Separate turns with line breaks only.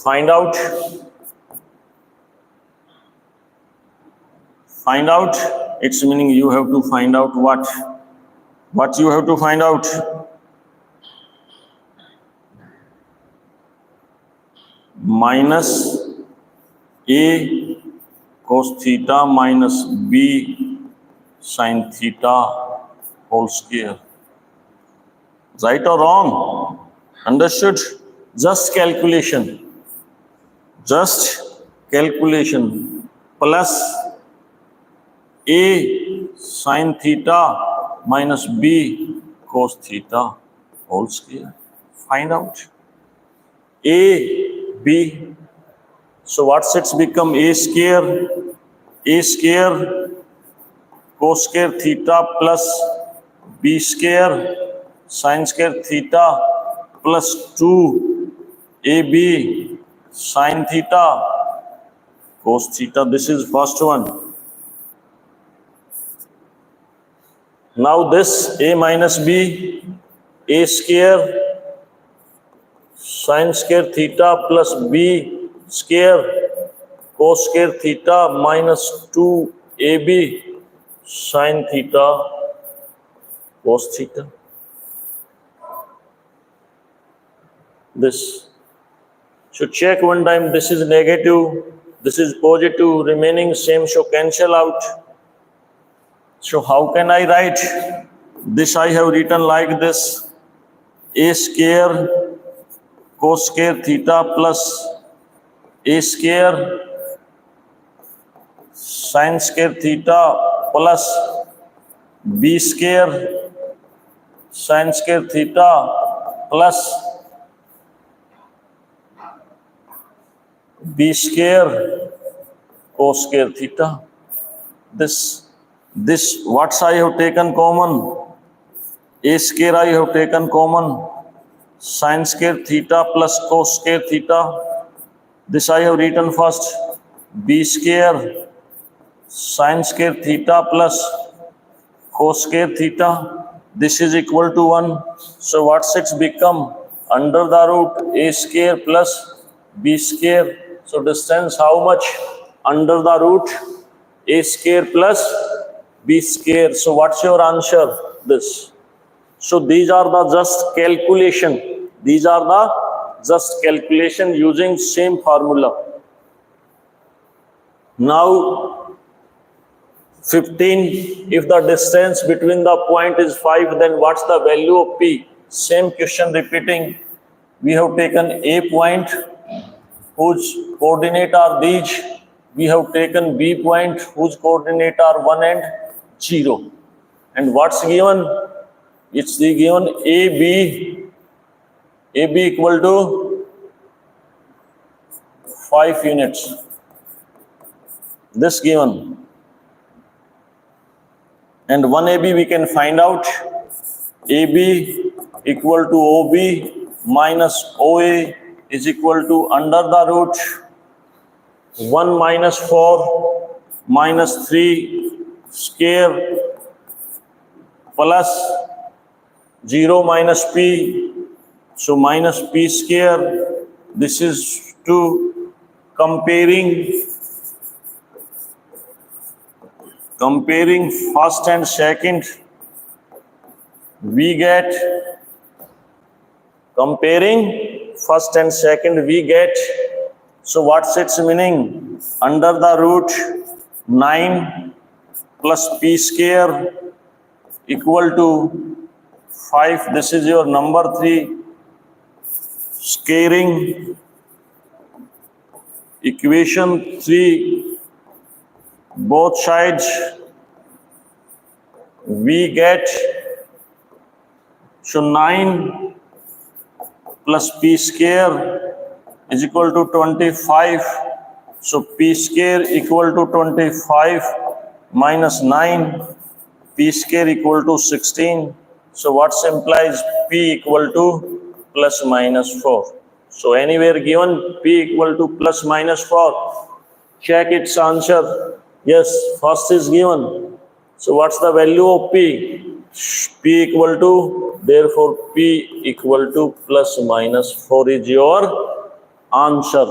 find out. Find out, it's meaning you have to find out what? What you have to find out? Minus A cos theta minus B sin theta whole square. Right or wrong? Understood? Just calculation. Just calculation. Plus A sin theta minus B cos theta whole square. Find out. A, B. So what's it's become? A square cos square theta plus B square sin square theta plus 2 AB sin theta cos theta. This is first one. Now this A minus B, A square sin square theta plus B square cos square theta minus 2 AB sin theta cos theta. This. So check one time, this is negative, this is positive, remaining same, so cancel out. So how can I write? This I have written like this. A square cos square theta plus A square sin square theta plus B square sin square theta plus B square cos square theta. This what I have taken common? A square I have taken common. Sin square theta plus cos square theta. This I have written first. B square sin square theta plus cos square theta. This is equal to 1. So what's it's become? Under the root A square plus B square. So distance how much? Under the root A square plus B square. So what's your answer? This. So these are the just calculation. These are the just calculation using same formula. Now 15, if the distance between the point is 5, then what's the value of P? Same question repeating. We have taken A point whose coordinate are these. We have taken B point whose coordinate are 1 and 0. And what's given? It's the given AB equal to 5 units. This given. And 1 AB we can find out. AB equal to OB minus OA is equal to under the root 1 minus 4 minus 3 square plus 0 minus P. So minus P square. This is to comparing first and second. We get comparing first and second we get. So what's its meaning? Under the root 9 plus P square equal to 5. This is your number 3. Squaring equation 3 both sides we get. So 9 plus P square is equal to 25. So P square equal to 25 minus 9. P square equal to 16. So what implies P equal to plus minus 4. So anywhere given P equal to plus minus 4. Check its answer. Yes, first is given. So what's the value of P? P equal to, therefore P equal to plus minus 4 is your answer.